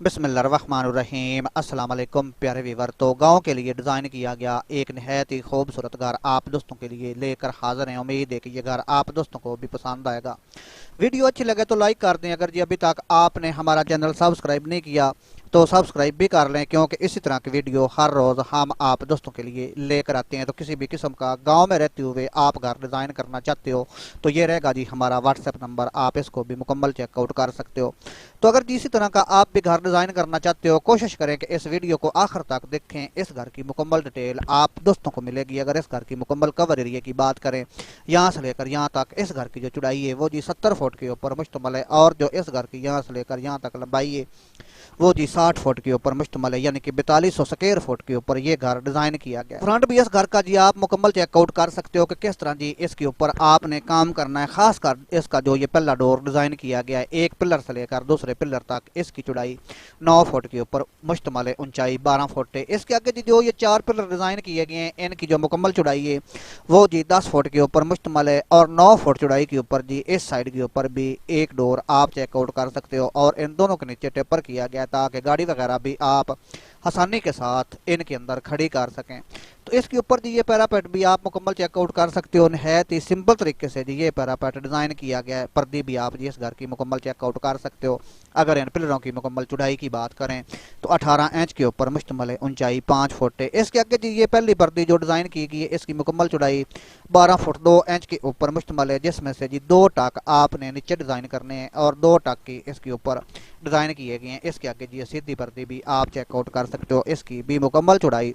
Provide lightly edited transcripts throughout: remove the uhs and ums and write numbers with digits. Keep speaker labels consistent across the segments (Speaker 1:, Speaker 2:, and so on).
Speaker 1: बिस्मिल्लाहिर्रहमानिर्रहीम अस्सलाम वालेकुम प्यारे व्यूअर। तो गांव के लिए डिज़ाइन किया गया एक नहायत ही खूबसूरत घर आप दोस्तों के लिए लेकर हाजिर हैं। उम्मीद है कि ये घर आप दोस्तों को भी पसंद आएगा। वीडियो अच्छी लगे तो लाइक कर दें। अगर जी अभी तक आपने हमारा चैनल सब्सक्राइब नहीं किया तो सब्सक्राइब भी कर लें, क्योंकि इसी तरह की वीडियो हर रोज़ हम आप दोस्तों के लिए लेकर आते हैं। तो किसी भी किस्म का गांव में रहते हुए आप घर डिज़ाइन करना चाहते हो तो ये रहेगा जी हमारा व्हाट्सएप नंबर, आप इसको भी मुकम्मल चेकआउट कर सकते हो। तो अगर जी इसी तरह का आप भी घर डिज़ाइन करना चाहते हो, कोशिश करें कि इस वीडियो को आखिर तक देखें। इस घर की मुकम्मल डिटेल आप दोस्तों को मिलेगी। अगर इस घर की मुकम्मल कवर एरिया की बात करें, यहाँ से लेकर यहाँ तक इस घर की जो चौड़ाई है वो जी 70 फुट के ऊपर मुश्तमल है, और जो इस घर की यहाँ से लेकर यहाँ तक लंबाई है वो जी 60 फुट के ऊपर मुश्तमल है, यानी कि 4200 स्क्वायर फुट के ऊपर ये घर डिजाइन किया गया। फ्रंट भी इस घर का जी आप मुकम्मल चेकआउट कर सकते हो कि किस तरह जी इसके ऊपर आपने काम करना है। खासकर इसका जो ये पहला डोर डिजाइन किया गया है, एक पिलर से लेकर दूसरे पिलर तक इसकी चौड़ाई 9 फुट के ऊपर मुश्तमल है, ऊंचाई 12 फुट है। इसके आगे जी जो ये 4 पिलर डिजाइन किए गए हैं, इनकी जो मुकम्मल चौड़ाई है वो जी 10 फुट के ऊपर मुश्तमल है, और 9 फुट चौड़ाई के ऊपर जी इस साइड के ऊपर भी एक डोर आप चेकआउट कर सकते हो। और इन दोनों के नीचे टेपर किया गया ताकि गाड़ी वगैरह भी आप आसानी के साथ इनके अंदर खड़ी कर सकें। तो इसके ऊपर जी ये पैरापेट भी आप मुकम्मल चेकआउट कर सकते हो। नहायत ही सिंपल तरीके से जी ये पैरापेट डिज़ाइन किया गया है। पर्दी भी आप जी इस घर की मुकम्मल चेकआउट कर सकते हो। अगर इन पिलरों की मुकम्मल चौड़ाई की बात करें तो 18 इंच के ऊपर मुश्तमल है, ऊंचाई 5 फुट है। इसके आगे जी ये पहली पर्दी जो डिज़ाइन की गई है, इसकी मुकम्मल चौड़ाई 12 फुट 2 इंच के ऊपर मुश्तमल है, जिसमें से जी 2 टक आपने नीचे डिज़ाइन करने हैं और 2 टक की इसके ऊपर डिज़ाइन किए गए हैं। इसके आगे जी सीधी पर्दी भी आप चेकआउट कर सकते हो। इसकी भी मुकम्मल चौड़ाई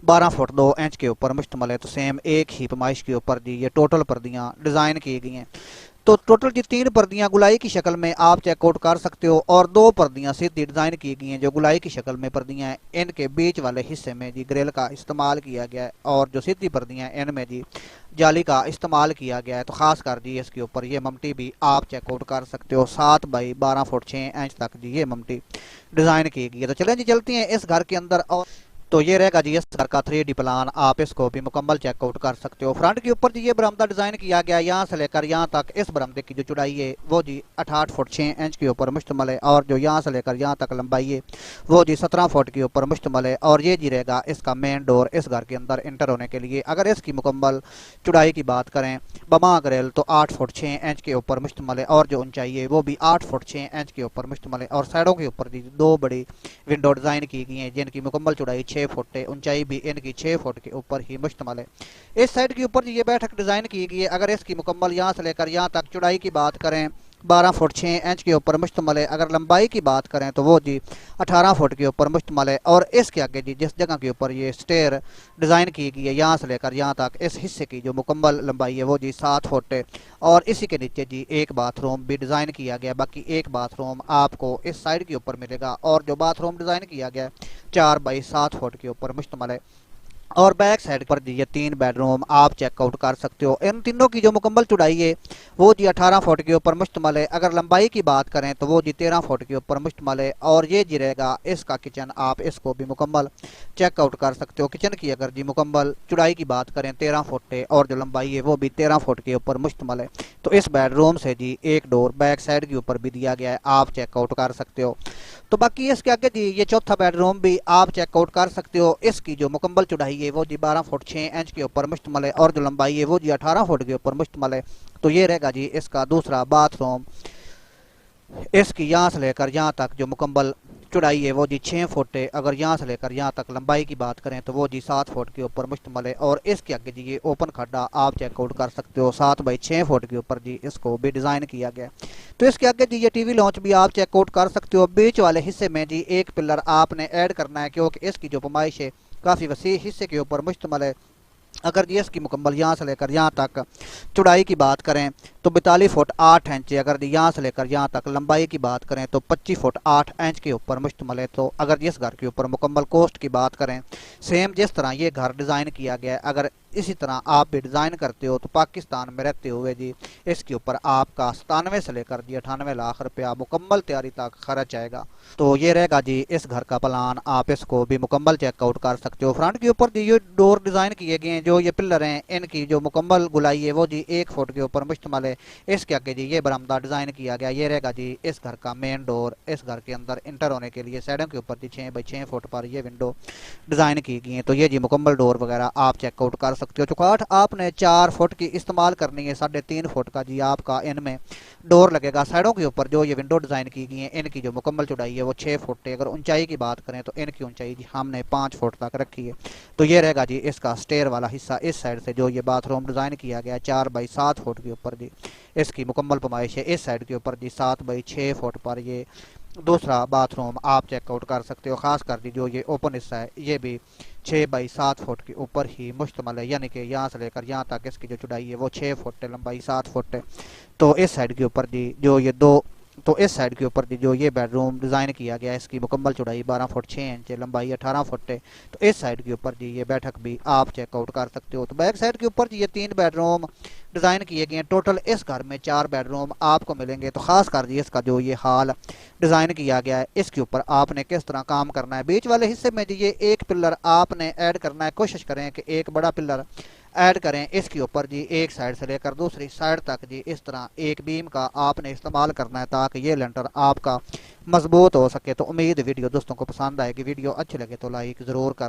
Speaker 1: 12 फुट 2 इंच के ऊपर मुश्तमल है। तो सेम एक ही पैमाइश के ऊपर जी ये टोटल पर्दियाँ डिज़ाइन की गई हैं। तो टोटल जी 3 पर्दियाँ गुलाई की शक्ल में आप चेकआउट कर सकते हो, और 2 पर्दियाँ सीधी डिज़ाइन की गई हैं। जो गुलाई की शक्ल में पर्दियाँ हैं, इनके बीच वाले हिस्से में जी ग्रिल का इस्तेमाल किया गया है, और जो सीधी पर्दियाँ हैं इनमें जी जाली का इस्तेमाल किया गया है। तो खास कर जी इसके ऊपर ये ममटी भी आप चेकआउट कर सकते हो। 7 बाई 12 फुट 6 इंच तक जी ये ममटी डिज़ाइन की गई है। तो चलें जी चलती हैं इस घर के अंदर। और तो ये रहेगा जी इस घर का 3D प्लान, आप इसको भी मुकम्मल चेकआउट कर सकते हो। फ्रंट के ऊपर जी ये बरामदा डिज़ाइन किया गया, यहाँ से लेकर यहाँ तक इस बरामदे की जो चौड़ाई है वो जी 68 फुट 6 इंच के ऊपर मुश्तमल है, और जो यहाँ से लेकर यहाँ तक लंबाई है वो जी 17 फुट के ऊपर मुश्तमल है। और ये जी रहेगा इसका मेन डोर इस घर के अंदर इंटर होने के लिए। अगर इसकी मुकम्मल चौड़ाई की बात करें बमा ग्रिल तो 8 फुट 6 इंच के ऊपर मुश्तमल है, और जो ऊंचाई है वो भी 8 फुट 6 इंच के ऊपर मुश्तमल है। और साइडों के ऊपर जी 2 बड़ी विंडो डिज़ाइन की गई हैं, जिनकी मुकम्मल चौड़ाई 6 फुट है, ऊंचाई भी इनकी 6 फुट के ऊपर ही मुश्तमल है। इस साइड के ऊपर ये बैठक डिज़ाइन की गई है। अगर इसकी मुकम्मल यहाँ से लेकर यहाँ तक चौड़ाई की बात करें 12 फुट 6 इंच के ऊपर मुश्तमल है। अगर लंबाई की बात करें तो वो जी 18 फुट के ऊपर मुश्तमल है। और इसके आगे जी जिस जगह के ऊपर ये स्टेयर डिज़ाइन की गई है, यहाँ से लेकर यहाँ तक इस हिस्से की जो मुकम्मल लंबाई है वो जी 7 फुट है। और इसी के नीचे जी एक बाथरूम भी डिज़ाइन किया गया। बाकी एक बाथरूम आपको इस साइड के ऊपर मिलेगा, और जो बाथरूम डिज़ाइन किया गया 4 बाई 7 फुट के ऊपर मुश्तमल है। और बैक साइड पर जी ये 3 बेडरूम आप चेकआउट कर सकते हो। इन तीनों की जो मुकम्मल चौड़ाई है वो जी 18 फुट के ऊपर मुश्तमल है। अगर लंबाई की बात करें तो वो जी 13 फुट के ऊपर मुश्तमल है। और ये जी रहेगा इसका किचन, आप इसको भी मुकम्मल चेकआउट कर सकते हो। किचन की अगर जी मुकम्मल चौड़ाई की बात करें 13 फुट है, और जो लंबाई है वो भी 13 फुट के ऊपर मुश्तमल है। तो इस बेडरूम से जी एक डोर बैक साइड के ऊपर भी दिया गया है, आप चेकआउट कर सकते हो। तो बाकी इसके आगे जी ये चौथा बेडरूम भी आप चेकआउट कर सकते हो। इसकी जो मुकम्मल चौड़ाई है वो जी 12 फुट 6 इंच के ऊपर मुश्तमल है, और जो लंबाई है वो जी 18 फुट के ऊपर मुश्तमल है। तो ये रहेगा जी इसका दूसरा बाथरूम। इसकी यहाँ से लेकर यहाँ तक जो मुकम्मल चौड़ाई है वो जी 6 फुट है। अगर यहाँ से लेकर यहाँ तक लंबाई की बात करें तो वो जी 7 फुट के ऊपर मुश्तमल है। और इसके आगे जी ये ओपन खड्डा आप चेकआउट कर सकते हो, 7 बाई 6 फुट के ऊपर जी इसको भी डिज़ाइन किया गया। तो इसके आगे जी ये टीवी लॉन्च भी आप चेकआउट कर सकते हो। बीच वाले हिस्से में जी एक पिलर आपने ऐड करना है, क्योंकि इसकी जो पैमाइश है काफ़ी वसी हिस्से के ऊपर मुश्तमल है। अगर जी इसकी मुकम्मल यहाँ से लेकर यहाँ तक चौड़ाई की बात करें तो 42 फुट 8 इंच है। अगर जी यहाँ से लेकर यहाँ तक लंबाई की बात करें तो 25 फुट 8 इंच के ऊपर मुश्तमल है। तो अगर जिस घर के ऊपर मुकम्मल कॉस्ट की बात करें, सेम जिस तरह ये घर डिज़ाइन किया गया है, अगर इसी तरह आप भी डिज़ाइन करते हो तो पाकिस्तान में रहते हुए जी इसके ऊपर आपका 97 से लेकर जी 98 लाख रुपया मुकम्मल तैयारी तक खर्च आएगा। तो ये रहेगा जी इस घर का प्लान, आप इसको भी मुकम्मल चेकआउट कर सकते हो। फ्रंट के ऊपर जी ये डोर डिज़ाइन किए गए हैं, जो ये पिलर हैं इनकी जो मुकम्मल गुलाई है वो जी 1 फुट के ऊपर मुश्तमल है। इसके आगे जी ये बरामदा डिज़ाइन किया गया, ये रहेगा जी इस घर का मेन डोर। इस घर के अंदर इंटर होने के लिए साइडों के ऊपर जी 6 बाई 6 फुट पर ये विंडो डिज़ाइन की गई है। तो ये जी मुकम्मल डोर वगैरह आप चेकआउट कर सकते हो। चौकाठ आपने 4 फुट की इस्तेमाल करनी है, 3.5 फुट का जी आपका इनमें डोर लगेगा। साइडों के ऊपर जो ये विंडो डिज़ाइन की गई है इनकी जो मुकम्मल चौड़ाई है वो 6 फुट है। अगर ऊंचाई की बात करें तो इनकी ऊंचाई जी हमने 5 फुट तक रखी है। तो ये रहेगा जी इसका स्टेयर वाला हिस्सा। इस साइड से जो ये बाथरूम डिज़ाइन किया गया है 4 बाई 7 फुट के ऊपर जी इसकी मुकम्मल पैमाइश है। इस साइड के ऊपर जी 7 बाई 6 फुट पर ये दूसरा बाथरूम आप चेकआउट कर सकते हो। खास कर दी जो ये ओपन हिस्सा है ये भी 6 बाई 7 फुट के ऊपर ही मुश्तमल है, यानी कि यहाँ से लेकर यहाँ तक इसकी जो चौड़ाई है वो 6 फुट है, लंबाई 7 फुट है। तो इस साइड के ऊपर जी जो ये दो तो इस साइड के ऊपर जो ये बेडरूम डिज़ाइन किया गया है इसकी मुकम्मल चौड़ाई 12 फुट 6 इंच है, लंबाई 18 फुट है। तो इस साइड के ऊपर जी ये बैठक भी आप चेकआउट कर सकते हो। तो बैक साइड के ऊपर जी ये 3 बेडरूम डिज़ाइन किए गए हैं। टोटल इस घर में 4 बेडरूम आपको मिलेंगे। तो खास कर जी इसका जो ये हाल डिज़ाइन किया गया है इसके ऊपर आपने किस तरह काम करना है। बीच वाले हिस्से में जी ये एक पिलर आपने ऐड करना है। कोशिश करें कि एक बड़ा पिलर ऐड करें। इसके ऊपर जी एक साइड से लेकर दूसरी साइड तक जी इस तरह एक बीम का आपने इस्तेमाल करना है ताकि ये लेंटर आपका मजबूत हो सके। तो उम्मीद वीडियो दोस्तों को पसंद आएगी। वीडियो अच्छी लगे तो लाइक ज़रूर कर